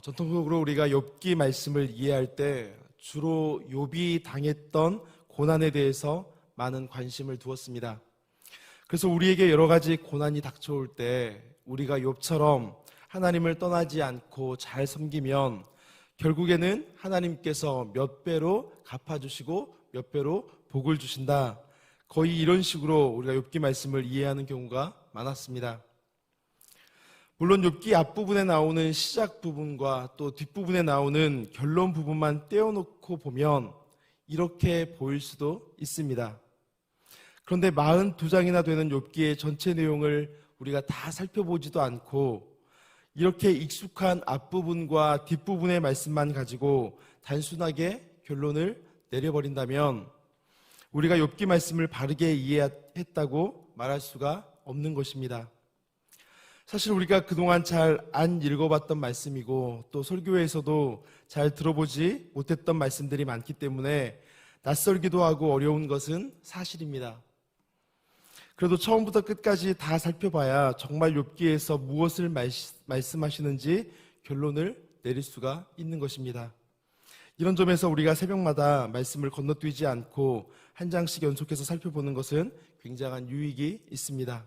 전통적으로 우리가 욥기 말씀을 이해할 때 주로 욥이 당했던 고난에 대해서 많은 관심을 두었습니다. 그래서 우리에게 여러 가지 고난이 닥쳐올 때 우리가 욥처럼 하나님을 떠나지 않고 잘 섬기면 결국에는 하나님께서 몇 배로 갚아주시고 몇 배로 복을 주신다. 거의 이런 식으로 우리가 욥기 말씀을 이해하는 경우가 많았습니다. 물론 욥기 앞부분에 나오는 시작 부분과 또 뒷부분에 나오는 결론 부분만 떼어놓고 보면 이렇게 보일 수도 있습니다. 그런데 42장이나 되는 욥기의 전체 내용을 우리가 다 살펴보지도 않고 이렇게 익숙한 앞부분과 뒷부분의 말씀만 가지고 단순하게 결론을 내려버린다면 우리가 욥기 말씀을 바르게 이해했다고 말할 수가 없는 것입니다. 사실 우리가 그동안 잘 안 읽어봤던 말씀이고 또 설교에서도 잘 들어보지 못했던 말씀들이 많기 때문에 낯설기도 하고 어려운 것은 사실입니다. 그래도 처음부터 끝까지 다 살펴봐야 정말 욥기에서 무엇을 말씀하시는지 결론을 내릴 수가 있는 것입니다. 이런 점에서 우리가 새벽마다 말씀을 건너뛰지 않고 한 장씩 연속해서 살펴보는 것은 굉장한 유익이 있습니다.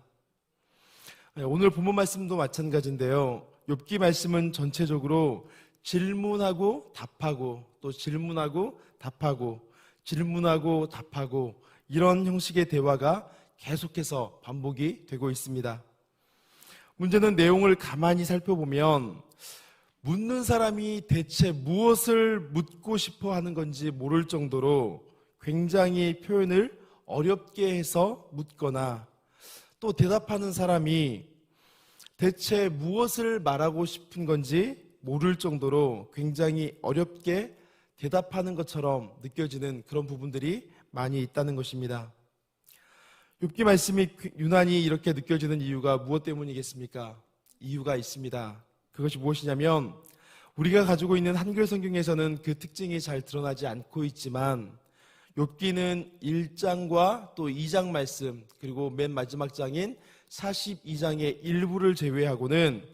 오늘 본문 말씀도 마찬가지인데요. 욥기 말씀은 전체적으로 질문하고 답하고 또 질문하고 답하고 질문하고 답하고 이런 형식의 대화가 계속해서 반복이 되고 있습니다. 문제는 내용을 가만히 살펴보면 묻는 사람이 대체 무엇을 묻고 싶어 하는 건지 모를 정도로 굉장히 표현을 어렵게 해서 묻거나 또 대답하는 사람이 대체 무엇을 말하고 싶은 건지 모를 정도로 굉장히 어렵게 대답하는 것처럼 느껴지는 그런 부분들이 많이 있다는 것입니다. 욥기 말씀이 유난히 이렇게 느껴지는 이유가 무엇 때문이겠습니까? 이유가 있습니다. 그것이 무엇이냐면 우리가 가지고 있는 한글 성경에서는 그 특징이 잘 드러나지 않고 있지만 욥기는 1장과 또 2장 말씀 그리고 맨 마지막 장인 42장의 일부를 제외하고는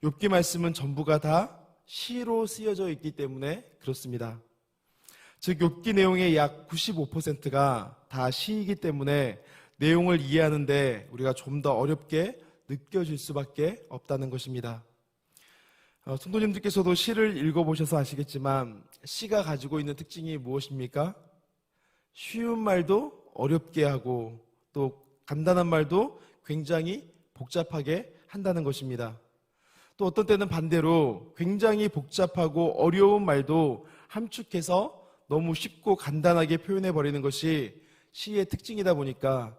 욥기 말씀은 전부가 다 시로 쓰여져 있기 때문에 그렇습니다. 즉 욥기 내용의 약 95%가 다 시이기 때문에 내용을 이해하는데 우리가 좀 더 어렵게 느껴질 수밖에 없다는 것입니다. 성도님들께서도 시를 읽어보셔서 아시겠지만 시가 가지고 있는 특징이 무엇입니까? 쉬운 말도 어렵게 하고 또 간단한 말도 굉장히 복잡하게 한다는 것입니다. 또 어떤 때는 반대로 굉장히 복잡하고 어려운 말도 함축해서 너무 쉽고 간단하게 표현해버리는 것이 시의 특징이다 보니까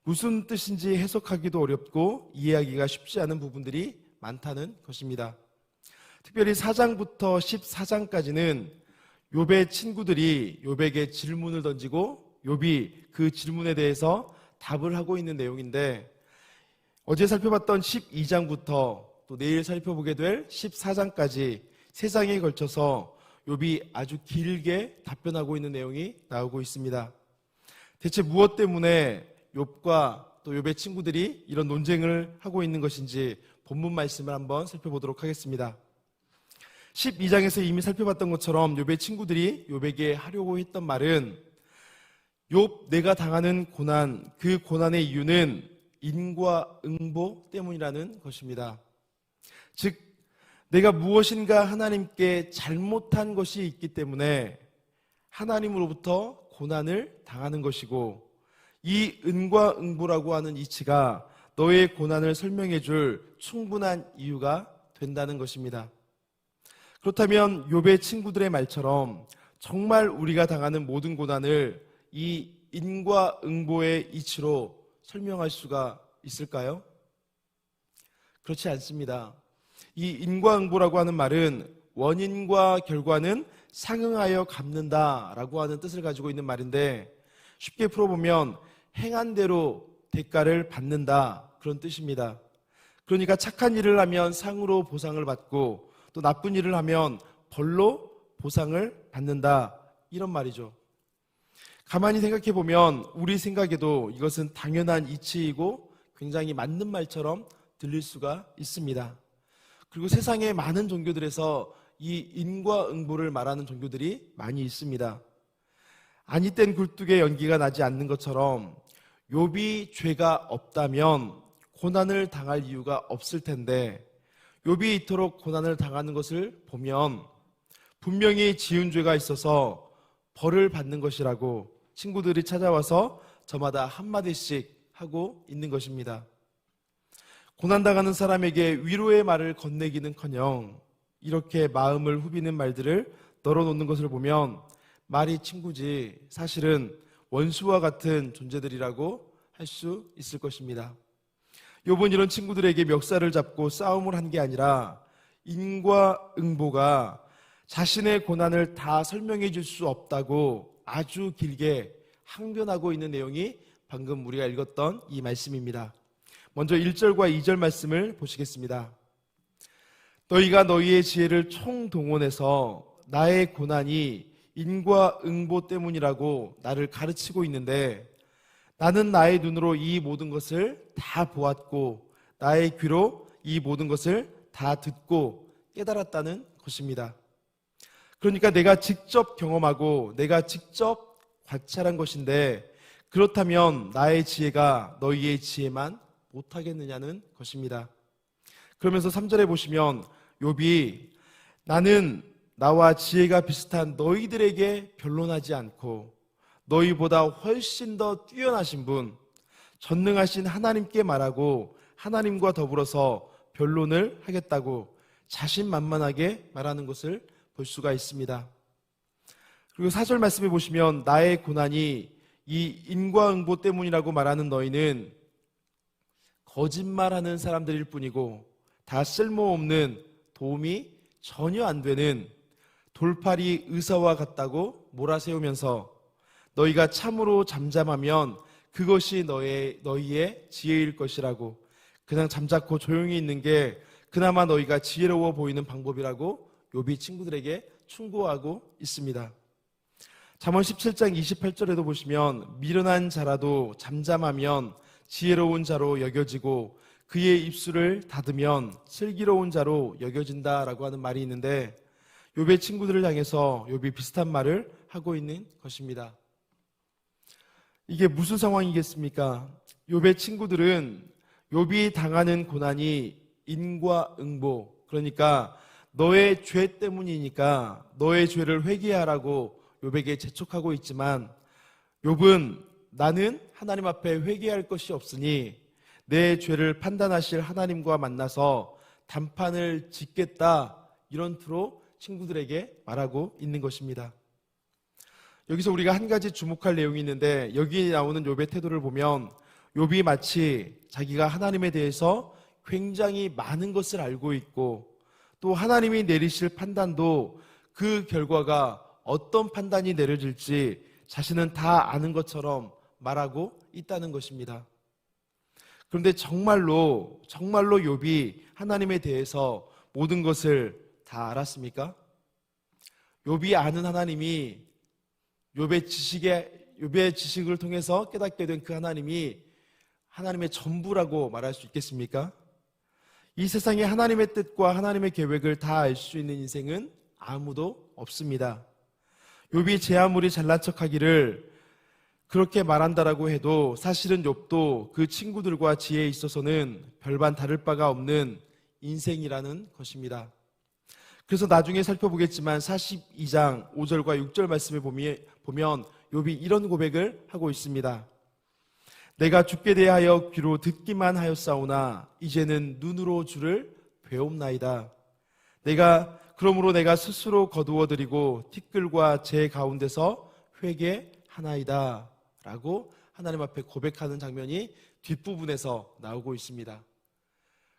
무슨 뜻인지 해석하기도 어렵고 이해하기가 쉽지 않은 부분들이 많다는 것입니다. 특별히 4장부터 14장까지는 욥의 친구들이 욥에게 질문을 던지고 욥이 그 질문에 대해서 답을 하고 있는 내용인데 어제 살펴봤던 12장부터 또 내일 살펴보게 될 14장까지 3장에 걸쳐서 욥이 아주 길게 답변하고 있는 내용이 나오고 있습니다. 대체 무엇 때문에 욥과 또 욥의 친구들이 이런 논쟁을 하고 있는 것인지 본문 말씀을 한번 살펴보도록 하겠습니다. 12장에서 이미 살펴봤던 것처럼 욥의 친구들이 욥에게 하려고 했던 말은 욥 내가 당하는 고난, 그 고난의 이유는 인과응보 때문이라는 것입니다. 즉 내가 무엇인가 하나님께 잘못한 것이 있기 때문에 하나님으로부터 고난을 당하는 것이고 이 인과응보라고 하는 이치가 너의 고난을 설명해 줄 충분한 이유가 된다는 것입니다. 그렇다면 욥의 친구들의 말처럼 정말 우리가 당하는 모든 고난을 이 인과응보의 이치로 설명할 수가 있을까요? 그렇지 않습니다. 이 인과응보라고 하는 말은 원인과 결과는 상응하여 갚는다라고 하는 뜻을 가지고 있는 말인데 쉽게 풀어보면 행한 대로 대가를 받는다 그런 뜻입니다. 그러니까 착한 일을 하면 상으로 보상을 받고 또 나쁜 일을 하면 벌로 보상을 받는다 이런 말이죠. 가만히 생각해 보면 우리 생각에도 이것은 당연한 이치이고 굉장히 맞는 말처럼 들릴 수가 있습니다. 그리고 세상의 많은 종교들에서 이 인과응보를 말하는 종교들이 많이 있습니다. 아니 땐 굴뚝에 연기가 나지 않는 것처럼 욥이 죄가 없다면 고난을 당할 이유가 없을 텐데 욥이 이토록 고난을 당하는 것을 보면 분명히 지은 죄가 있어서 벌을 받는 것이라고 친구들이 찾아와서 저마다 한마디씩 하고 있는 것입니다. 고난당하는 사람에게 위로의 말을 건네기는커녕 이렇게 마음을 후비는 말들을 널어놓는 것을 보면 말이 친구지 사실은 원수와 같은 존재들이라고 할 수 있을 것입니다. 욥은 이런 친구들에게 멱살을 잡고 싸움을 한 게 아니라 인과응보가 자신의 고난을 다 설명해 줄 수 없다고 아주 길게 항변하고 있는 내용이 방금 우리가 읽었던 이 말씀입니다. 먼저 1절과 2절 말씀을 보시겠습니다. 너희가 너희의 지혜를 총동원해서 나의 고난이 인과응보 때문이라고 나를 가르치고 있는데 나는 나의 눈으로 이 모든 것을 다 보았고 나의 귀로 이 모든 것을 다 듣고 깨달았다는 것입니다. 그러니까 내가 직접 경험하고 내가 직접 관찰한 것인데 그렇다면 나의 지혜가 너희의 지혜만 못하겠느냐는 것입니다. 그러면서 3절에 보시면 욥이 나는 나와 지혜가 비슷한 너희들에게 변론하지 않고 너희보다 훨씬 더 뛰어나신 분 전능하신 하나님께 말하고 하나님과 더불어서 변론을 하겠다고 자신만만하게 말하는 것을 볼 수가 있습니다. 그리고 4절 말씀해 보시면 나의 고난이 이 인과응보 때문이라고 말하는 너희는 거짓말하는 사람들일 뿐이고 다 쓸모없는 도움이 전혀 안 되는 돌팔이 의사와 같다고 몰아세우면서 너희가 참으로 잠잠하면 그것이 너희의 지혜일 것이라고 그냥 잠자코 조용히 있는 게 그나마 너희가 지혜로워 보이는 방법이라고 욥이 친구들에게 충고하고 있습니다. 잠언 17장 28절에도 보시면 미련한 자라도 잠잠하면 지혜로운 자로 여겨지고 그의 입술을 닫으면 슬기로운 자로 여겨진다라고 하는 말이 있는데 욥의 친구들을 향해서 욥이 비슷한 말을 하고 있는 것입니다. 이게 무슨 상황이겠습니까? 욥의 친구들은 욥이 당하는 고난이 인과응보, 그러니까 너의 죄 때문이니까 너의 죄를 회개하라고 욥에게 재촉하고 있지만 욥은 나는 하나님 앞에 회개할 것이 없으니 내 죄를 판단하실 하나님과 만나서 단판을 짓겠다, 이런 투로 친구들에게 말하고 있는 것입니다. 여기서 우리가 한 가지 주목할 내용이 있는데 여기 나오는 욥의 태도를 보면 욥이 마치 자기가 하나님에 대해서 굉장히 많은 것을 알고 있고 또 하나님이 내리실 판단도 그 결과가 어떤 판단이 내려질지 자신은 다 아는 것처럼 말하고 있다는 것입니다. 그런데 정말로 욥이 하나님에 대해서 모든 것을 다 알았습니까? 욥이 아는 하나님이 욥의 지식을 통해서 깨닫게 된 그 하나님이 하나님의 전부라고 말할 수 있겠습니까? 이 세상에 하나님의 뜻과 하나님의 계획을 다 알 수 있는 인생은 아무도 없습니다. 욥이 제 아무리 잘난 척하기를 그렇게 말한다라고 해도 사실은 욥도 그 친구들과 지혜에 있어서는 별반 다를 바가 없는 인생이라는 것입니다. 그래서 나중에 살펴보겠지만 42장 5절과 6절 말씀을 보면 욥이 이런 고백을 하고 있습니다. 내가 주께 대하여 귀로 듣기만 하였사오나 이제는 눈으로 주를 배옵나이다. 그러므로 내가 스스로 거두어드리고 티끌과 제 가운데서 회개하나이다 라고 하나님 앞에 고백하는 장면이 뒷부분에서 나오고 있습니다.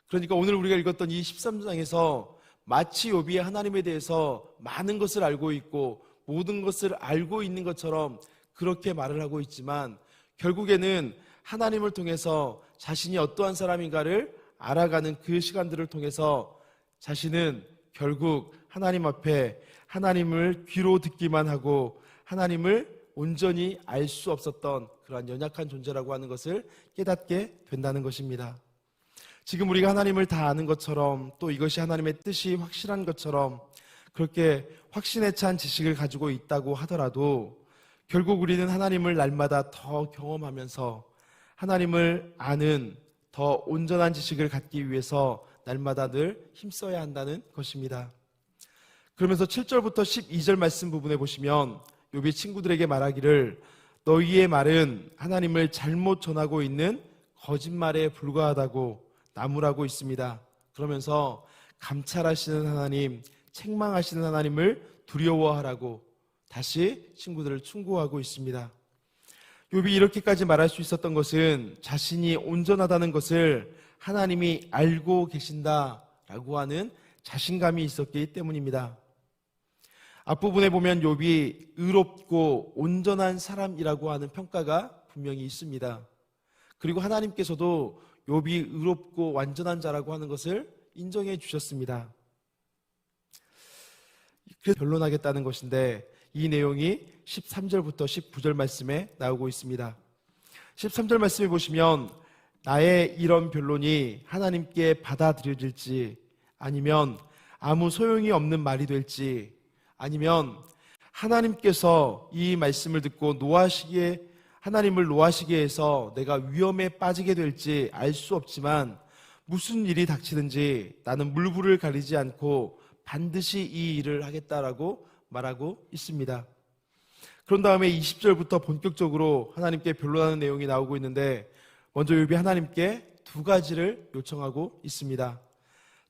그러니까 오늘 우리가 읽었던 이 13장에서 마치 욥이 하나님에 대해서 많은 것을 알고 있고 모든 것을 알고 있는 것처럼 그렇게 말을 하고 있지만 결국에는 하나님을 통해서 자신이 어떠한 사람인가를 알아가는 그 시간들을 통해서 자신은 결국 하나님 앞에 하나님을 귀로 듣기만 하고 하나님을 온전히 알 수 없었던 그러한 연약한 존재라고 하는 것을 깨닫게 된다는 것입니다. 지금 우리가 하나님을 다 아는 것처럼 또 이것이 하나님의 뜻이 확실한 것처럼 그렇게 확신에 찬 지식을 가지고 있다고 하더라도 결국 우리는 하나님을 날마다 더 경험하면서 하나님을 아는 더 온전한 지식을 갖기 위해서 날마다 늘 힘써야 한다는 것입니다. 그러면서 7절부터 12절 말씀 부분에 보시면 욥이 친구들에게 말하기를 너희의 말은 하나님을 잘못 전하고 있는 거짓말에 불과하다고 나무라고 있습니다. 그러면서 감찰하시는 하나님, 책망하시는 하나님을 두려워하라고 다시 친구들을 충고하고 있습니다. 욥이 이렇게까지 말할 수 있었던 것은 자신이 온전하다는 것을 하나님이 알고 계신다라고 하는 자신감이 있었기 때문입니다. 앞부분에 보면 욥이 의롭고 온전한 사람이라고 하는 평가가 분명히 있습니다. 그리고 하나님께서도 욥이 의롭고 완전한 자라고 하는 것을 인정해 주셨습니다. 그래서 변론하겠다는 것인데 이 내용이 13절부터 19절 말씀에 나오고 있습니다. 13절 말씀에 보시면 나의 이런 변론이 하나님께 받아들여질지 아니면 아무 소용이 없는 말이 될지 아니면 하나님께서 이 말씀을 듣고 하나님을 노하시게 해서 내가 위험에 빠지게 될지 알 수 없지만 무슨 일이 닥치든지 나는 물불을 가리지 않고 반드시 이 일을 하겠다라고 말하고 있습니다. 그런 다음에 20절부터 본격적으로 하나님께 변론하는 내용이 나오고 있는데 먼저 욥이 하나님께 두 가지를 요청하고 있습니다.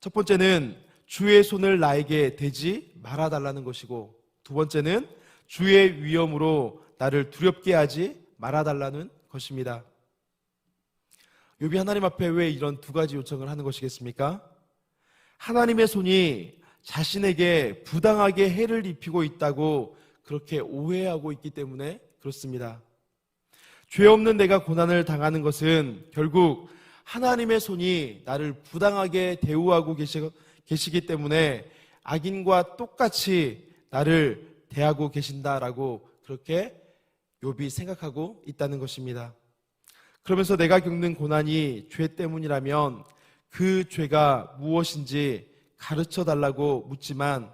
첫 번째는 주의 손을 나에게 대지 말아달라는 것이고 두 번째는 주의 위엄으로 나를 두렵게 하지 말아달라는 것입니다. 욥이 하나님 앞에 왜 이런 두 가지 요청을 하는 것이겠습니까? 하나님의 손이 자신에게 부당하게 해를 입히고 있다고 그렇게 오해하고 있기 때문에 그렇습니다. 죄 없는 내가 고난을 당하는 것은 결국 하나님의 손이 나를 부당하게 대우하고 계시기 때문에 악인과 똑같이 나를 대하고 계신다라고 그렇게 욥이 생각하고 있다는 것입니다. 그러면서 내가 겪는 고난이 죄 때문이라면 그 죄가 무엇인지 가르쳐 달라고 묻지만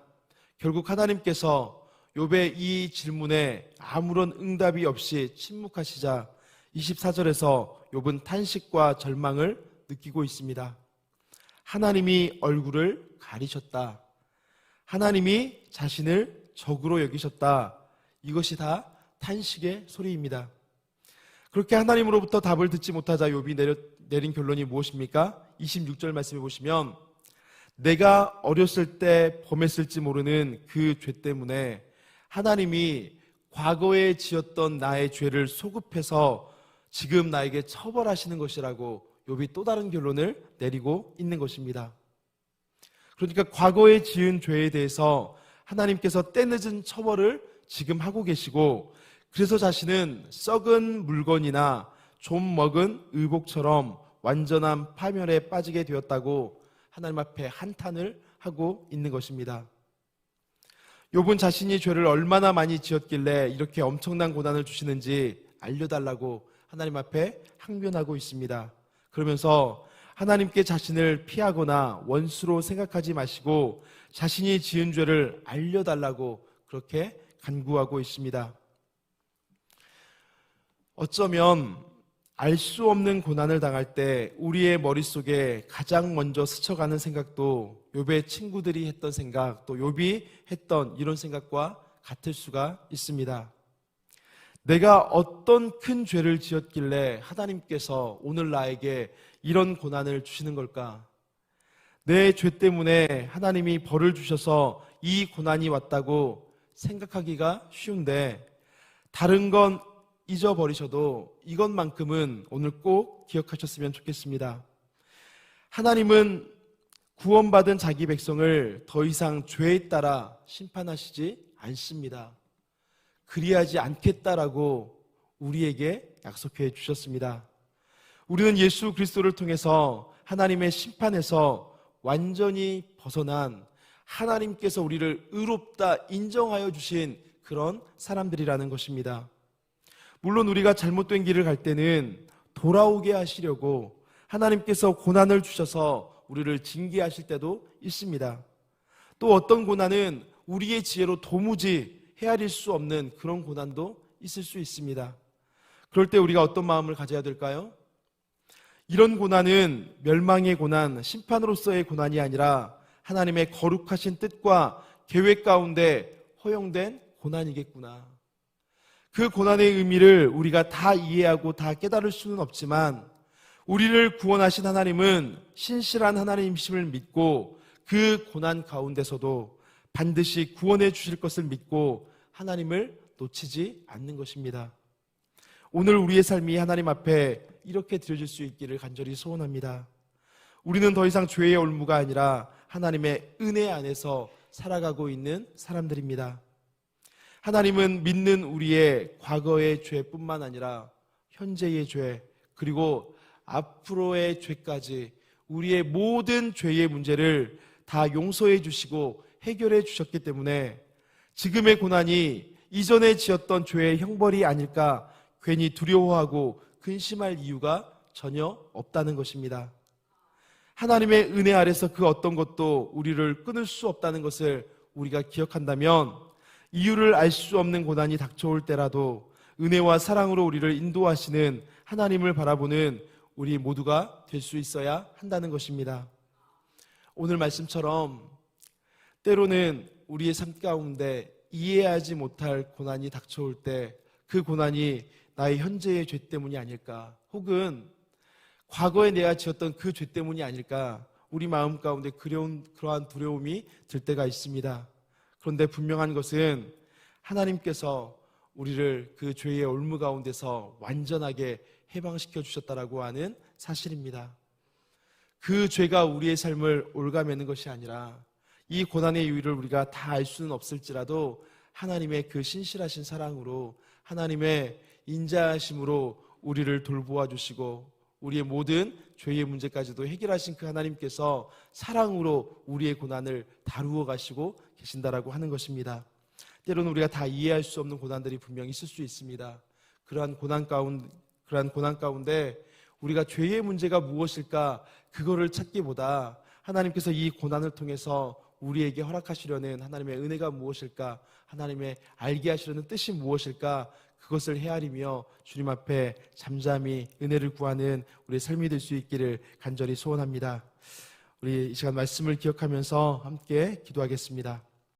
결국 하나님께서 욥의 이 질문에 아무런 응답이 없이 침묵하시자 24절에서 욥은 탄식과 절망을 느끼고 있습니다. 하나님이 얼굴을 가리셨다. 하나님이 자신을 적으로 여기셨다. 이것이 다 탄식의 소리입니다. 그렇게 하나님으로부터 답을 듣지 못하자 욥이 내린 결론이 무엇입니까? 26절 말씀해 보시면 내가 어렸을 때 범했을지 모르는 그 죄 때문에 하나님이 과거에 지었던 나의 죄를 소급해서 지금 나에게 처벌하시는 것이라고 욥이 또 다른 결론을 내리고 있는 것입니다. 그러니까 과거에 지은 죄에 대해서 하나님께서 때늦은 처벌을 지금 하고 계시고 그래서 자신은 썩은 물건이나 좀 먹은 의복처럼 완전한 파멸에 빠지게 되었다고 하나님 앞에 한탄을 하고 있는 것입니다. 욥은 자신이 죄를 얼마나 많이 지었길래 이렇게 엄청난 고난을 주시는지 알려달라고 하나님 앞에 항변하고 있습니다. 그러면서 하나님께 자신을 피하거나 원수로 생각하지 마시고 자신이 지은 죄를 알려달라고 그렇게 간구하고 있습니다. 어쩌면 알 수 없는 고난을 당할 때 우리의 머릿속에 가장 먼저 스쳐가는 생각도 욥의 친구들이 했던 생각, 또 욥이 했던 이런 생각과 같을 수가 있습니다. 내가 어떤 큰 죄를 지었길래 하나님께서 오늘 나에게 이런 고난을 주시는 걸까? 내 죄 때문에 하나님이 벌을 주셔서 이 고난이 왔다고 생각하기가 쉬운데 다른 건 잊어버리셔도 이것만큼은 오늘 꼭 기억하셨으면 좋겠습니다. 하나님은 구원받은 자기 백성을 더 이상 죄에 따라 심판하시지 않습니다. 그리하지 않겠다라고 우리에게 약속해 주셨습니다. 우리는 예수 그리스도를 통해서 하나님의 심판에서 완전히 벗어난 하나님께서 우리를 의롭다 인정하여 주신 그런 사람들이라는 것입니다. 물론 우리가 잘못된 길을 갈 때는 돌아오게 하시려고 하나님께서 고난을 주셔서 우리를 징계하실 때도 있습니다. 또 어떤 고난은 우리의 지혜로 도무지 헤아릴 수 없는 그런 고난도 있을 수 있습니다. 그럴 때 우리가 어떤 마음을 가져야 될까요? 이런 고난은 멸망의 고난, 심판으로서의 고난이 아니라 하나님의 거룩하신 뜻과 계획 가운데 허용된 고난이겠구나. 그 고난의 의미를 우리가 다 이해하고 다 깨달을 수는 없지만 우리를 구원하신 하나님은 신실한 하나님이심을 믿고 그 고난 가운데서도 반드시 구원해 주실 것을 믿고 하나님을 놓치지 않는 것입니다. 오늘 우리의 삶이 하나님 앞에 이렇게 드려질 수 있기를 간절히 소원합니다. 우리는 더 이상 죄의 올무가 아니라 하나님의 은혜 안에서 살아가고 있는 사람들입니다. 하나님은 믿는 우리의 과거의 죄뿐만 아니라 현재의 죄 그리고 앞으로의 죄까지 우리의 모든 죄의 문제를 다 용서해 주시고 해결해 주셨기 때문에 지금의 고난이 이전에 지었던 죄의 형벌이 아닐까 괜히 두려워하고 근심할 이유가 전혀 없다는 것입니다. 하나님의 은혜 아래서 그 어떤 것도 우리를 끊을 수 없다는 것을 우리가 기억한다면 이유를 알 수 없는 고난이 닥쳐올 때라도 은혜와 사랑으로 우리를 인도하시는 하나님을 바라보는 우리 모두가 될 수 있어야 한다는 것입니다. 오늘 말씀처럼 때로는 우리의 삶 가운데 이해하지 못할 고난이 닥쳐올 때 그 고난이 나의 현재의 죄 때문이 아닐까, 혹은 과거에 내가 지었던 그 죄 때문이 아닐까, 우리 마음 가운데 그러한 두려움이 들 때가 있습니다. 그런데 분명한 것은 하나님께서 우리를 그 죄의 올무 가운데서 완전하게 해방시켜 주셨다라고 하는 사실입니다. 그 죄가 우리의 삶을 올가매는 것이 아니라 이 고난의 이유를 우리가 다 알 수는 없을지라도 하나님의 그 신실하신 사랑으로, 하나님의 인자하심으로 우리를 돌보아 주시고 우리의 모든 죄의 문제까지도 해결하신 그 하나님께서 사랑으로 우리의 고난을 다루어 가시고 계신다라고 하는 것입니다. 때로는 우리가 다 이해할 수 없는 고난들이 분명히 있을 수 있습니다. 그러한 고난 가운데 우리가 죄의 문제가 무엇일까, 그거를 찾기보다 하나님께서 이 고난을 통해서 우리에게 허락하시려는 하나님의 은혜가 무엇일까, 하나님의 알게 하시려는 뜻이 무엇일까, 그것을 헤아리며 주님 앞에 잠잠히 은혜를 구하는 우리의 삶이 될 수 있기를 간절히 소원합니다. 우리 이 시간 말씀을 기억하면서 함께 기도하겠습니다.